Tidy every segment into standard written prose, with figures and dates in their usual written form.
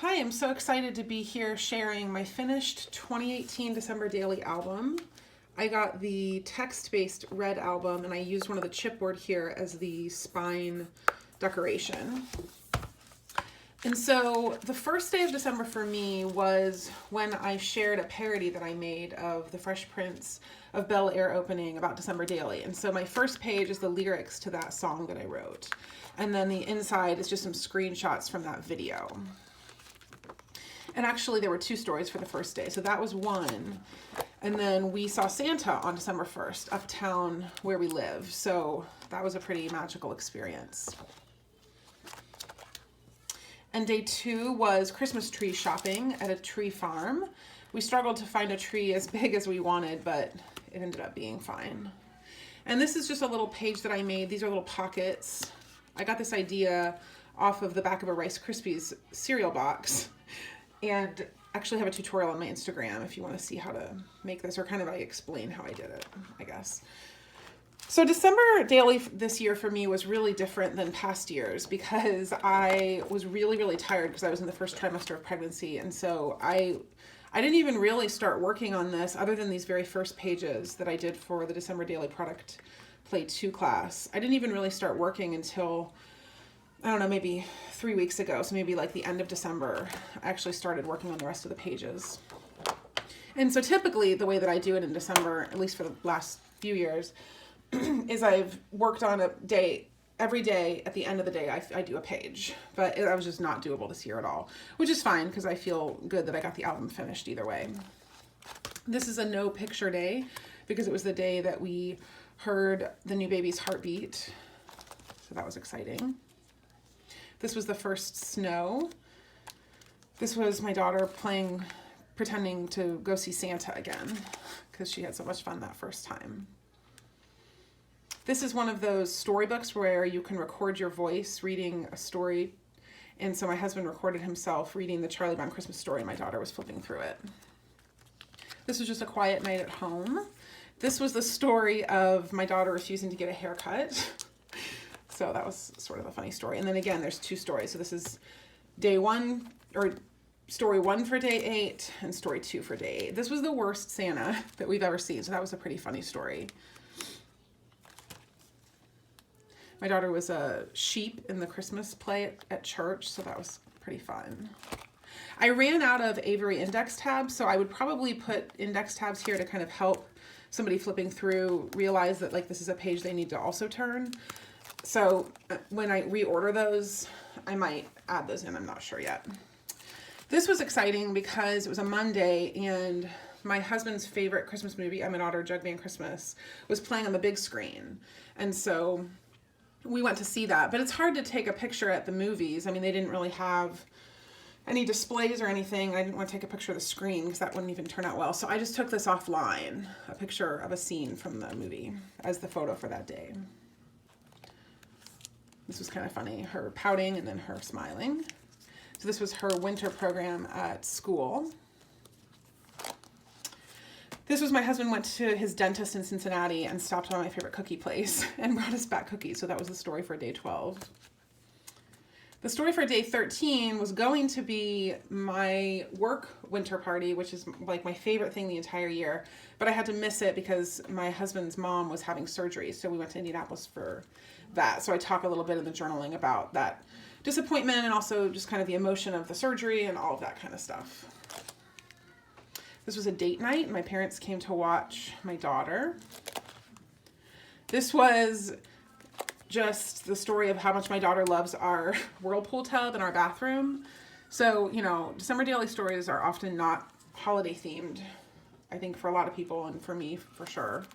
Hi, I'm so excited to be here sharing my finished 2018 December Daily album. I got the text-based red album and I used one of the chipboard here as the spine decoration. And so the first day of December for me was when I shared a parody that I made of the Fresh Prince of Bel-Air opening about December Daily. And so my first page is the lyrics to that song that I wrote. And then the inside is just some screenshots from that video. And actually there were two stories for the first day. So that was one. And then we saw Santa on December 1st, uptown where we live. So that was a pretty magical experience. And day two was Christmas tree shopping at a tree farm. We struggled to find a tree as big as we wanted, but it ended up being fine. And this is just a little page that I made. These are little pockets. I got this idea off of the back of a Rice Krispies cereal box. And actually have a tutorial on my Instagram if you want to see how to make this, or kind of I explain how I did it, I guess. So December Daily this year for me was really different than past years because I was really tired because I was in the first trimester of pregnancy. And so I didn't even really start working on this other than these very first pages that I did for the December Daily Product Play 2 class. I didn't even really start working until, I don't know, maybe 3 weeks ago. So maybe like the end of December, I actually started working on the rest of the pages. And so typically the way that I do it in December, at least for the last few years, is I've worked on a day, every day at the end of the day, I do a page, but that was just not doable this year at all, which is fine because I feel good that I got the album finished either way. This is a no picture day because it was the day that we heard the new baby's heartbeat. So that was exciting. This was the first snow. This was my daughter pretending to go see Santa again because she had so much fun that first time. This is one of those storybooks where you can record your voice reading a story. And so my husband recorded himself reading the Charlie Brown Christmas story and my daughter was flipping through it. This was just a quiet night at home. This was the story of my daughter refusing to get a haircut. So that was sort of a funny story. And then again, there's two stories. So this is day one, or story one for day 8 and story 2 for day 8. This was the worst Santa that we've ever seen. So that was a pretty funny story. My daughter was a sheep in the Christmas play at church. So that was pretty fun. I ran out of Avery index tabs. So I would probably put index tabs here to kind of help somebody flipping through realize that like this is a page they need to also turn. So when I reorder those, I might add those in, I'm not sure yet. This was exciting because it was a Monday and my husband's favorite Christmas movie, I'm an Otter Jug Band Christmas, was playing on the big screen. And so we went to see that, but it's hard to take a picture at the movies. I mean, they didn't really have any displays or anything. I didn't want to take a picture of the screen because that wouldn't even turn out well. So I just took this offline, a picture of a scene from the movie as the photo for that day. This was kind of funny, her pouting and then her smiling. So this was her winter program at school. This was my husband went to his dentist in Cincinnati and stopped by my favorite cookie place and brought us back cookies. So that was the story for day 12. The story for day 13 was going to be my work winter party, which is like my favorite thing the entire year, but I had to miss it because my husband's mom was having surgery. So we went to Indianapolis for that. So I talk a little bit in the journaling about that disappointment and also just kind of the emotion of the surgery and all of that kind of stuff. This was a date night. My parents came to watch my daughter. This was just the story of how much my daughter loves our whirlpool tub in our bathroom. So, you know, December Daily stories are often not holiday themed, I think for a lot of people and for me for sure.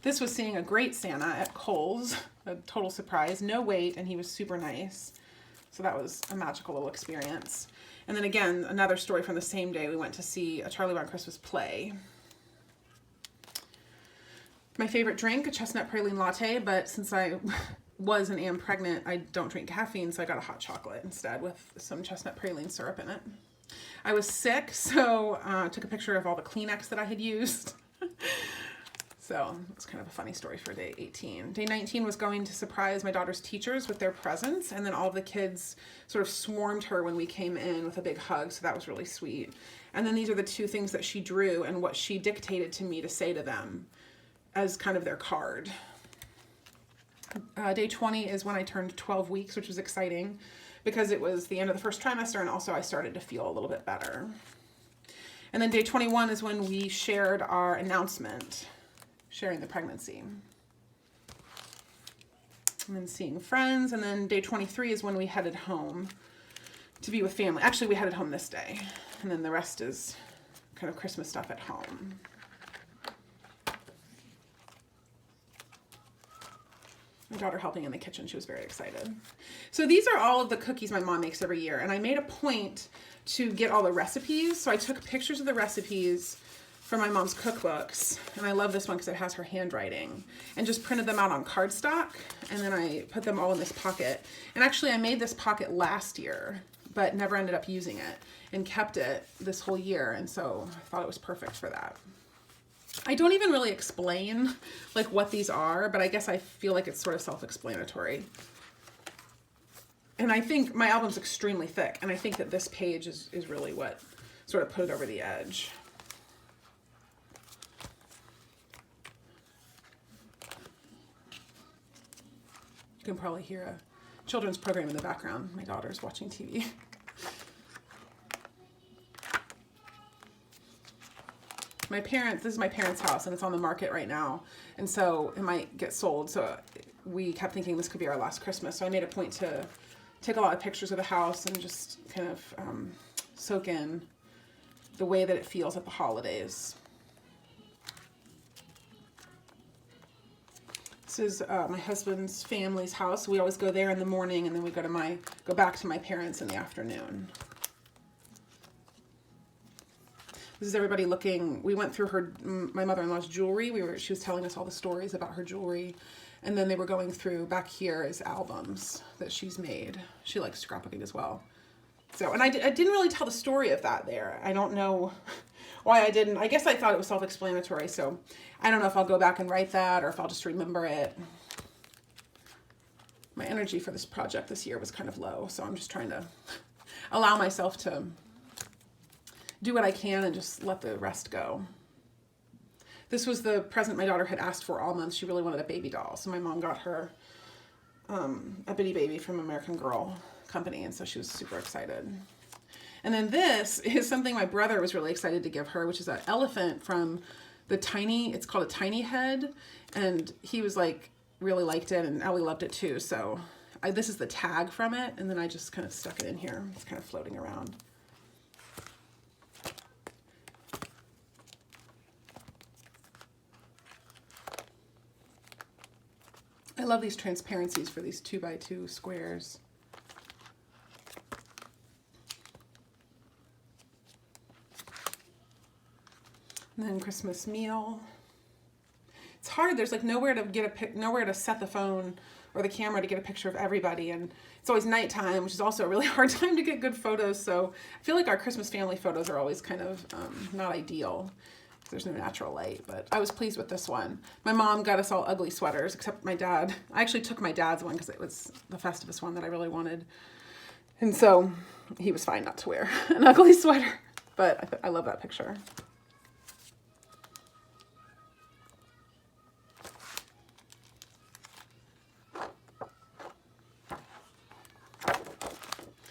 This was seeing a great Santa at Kohl's, a total surprise, no wait, and he was super nice. So that was a magical little experience. And then again, another story from the same day, we went to see a Charlie Brown Christmas play. My favorite drink, a chestnut praline latte, but since I was and am pregnant, I don't drink caffeine, so I got a hot chocolate instead with some chestnut praline syrup in it. I was sick, so I took a picture of all the Kleenex that I had used. So it's kind of a funny story for day 18. Day 19 was going to surprise my daughter's teachers with their presents, and then all of the kids sort of swarmed her when we came in with a big hug, so that was really sweet. And then these are the two things that she drew and what she dictated to me to say to them as kind of their card. Day 20 is when I turned 12 weeks, which was exciting because it was the end of the first trimester, and also I started to feel a little bit better. And then day 21 is when we shared our announcement, sharing the pregnancy. And then seeing friends. And then day 23 is when we headed home to be with family. Actually, we headed home this day. And then the rest is kind of Christmas stuff at home. My daughter helping in the kitchen. She was very excited. So these are all of the cookies my mom makes every year. And I made a point to get all the recipes. So I took pictures of the recipes from my mom's cookbooks. And I love this one because it has her handwriting. And just printed them out on cardstock. And then I put them all in this pocket. And actually I made this pocket last year, but never ended up using it. And kept it this whole year. And so I thought it was perfect for that. I don't even really explain like what these are, but I guess I feel like it's sort of self-explanatory. And I think my album's extremely thick, and I think that this page is really what sort of put it over the edge. You can probably hear a children's program in the background. My daughter's watching TV. This is my parents' house, and it's on the market right now, and so it might get sold. So we kept thinking this could be our last Christmas. So I made a point to take a lot of pictures of the house and just kind of soak in the way that it feels at the holidays. This is my husband's family's house. We always go there in the morning, and then we go back to my parents in the afternoon. This is everybody looking. We went through my mother-in-law's jewelry. She was telling us all the stories about her jewelry. And then they were going through, back here is albums that she's made. She likes scrapbooking as well. So, and I didn't really tell the story of that there. I don't know why I didn't. I guess I thought it was self-explanatory. So I don't know if I'll go back and write that or if I'll just remember it. My energy for this project this year was kind of low. So I'm just trying to allow myself to do what I can and just let the rest go. This was the present my daughter had asked for all month. She really wanted a baby doll. So my mom got her a bitty baby from American Girl company. And so she was super excited. And then this is something my brother was really excited to give her, which is an elephant from it's called a Tiny Head. And he was like, really liked it. And Ellie loved it too. So this is the tag from it. And then I just kind of stuck it in here. It's kind of floating around. I love these transparencies for these 2x2 squares. And then Christmas meal. It's hard. There's like nowhere to set the phone or the camera to get a picture of everybody, and it's always nighttime, which is also a really hard time to get good photos. So I feel like our Christmas family photos are always kind of not ideal. There's no natural light, but I was pleased with this one. My mom got us all ugly sweaters, except my dad. I actually took my dad's one because it was the Festivus one that I really wanted. And so he was fine not to wear an ugly sweater, but I love that picture.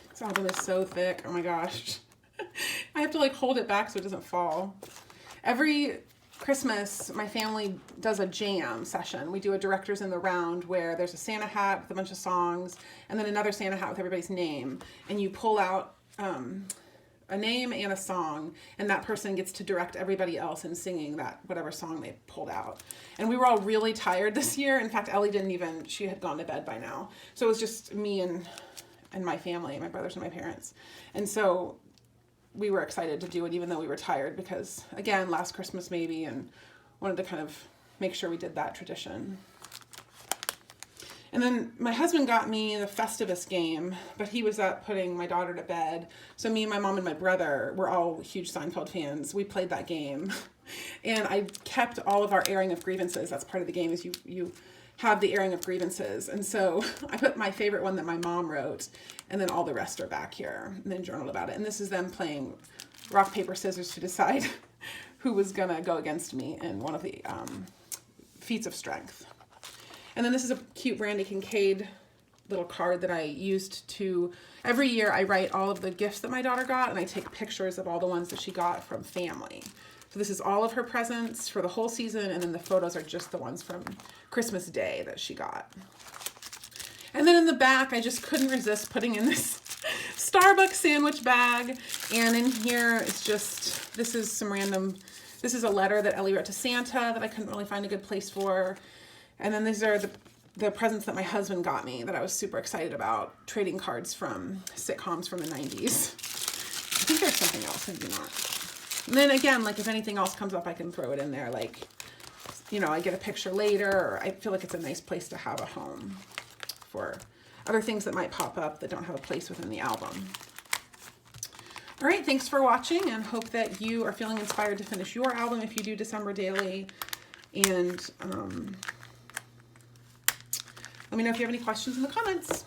This album is so thick. Oh my gosh. I have to like hold it back so it doesn't fall. Every Christmas, my family does a jam session. We do a directors in the round where there's a Santa hat with a bunch of songs and then another Santa hat with everybody's name. And you pull out a name and a song, and that person gets to direct everybody else in singing that whatever song they pulled out. And we were all really tired this year. In fact, Ellie she had gone to bed by now. So it was just me and my family, my brothers and my parents. And so we were excited to do it even though we were tired because, again, last Christmas maybe, and wanted to kind of make sure we did that tradition. And then my husband got me the Festivus game, but he was up putting my daughter to bed. So me, my mom, and my brother were all huge Seinfeld fans. We played that game. And I kept all of our airing of grievances. That's part of the game, is you have the airing of grievances. And so I put my favorite one that my mom wrote, and then all the rest are back here, and then journaled about it. And this is them playing rock, paper, scissors to decide who was gonna go against me in one of the feats of strength. And then this is a cute Brandy Kincaid little card that I used to, every year I write all of the gifts that my daughter got, and I take pictures of all the ones that she got from family. So this is all of her presents for the whole season, and then the photos are just the ones from Christmas Day that she got. And then in the back, I just couldn't resist putting in this Starbucks sandwich bag. And in here, it's just, this is a letter that Ellie wrote to Santa that I couldn't really find a good place for. And then these are the presents that my husband got me that I was super excited about. Trading cards from sitcoms from the 90s. I think there's something else, maybe not. And then again, like if anything else comes up, I can throw it in there. Like, you know, I get a picture later, or I feel like it's a nice place to have a home for other things that might pop up that don't have a place within the album. All right, thanks for watching, and hope that you are feeling inspired to finish your album if you do December Daily. And let me know if you have any questions in the comments.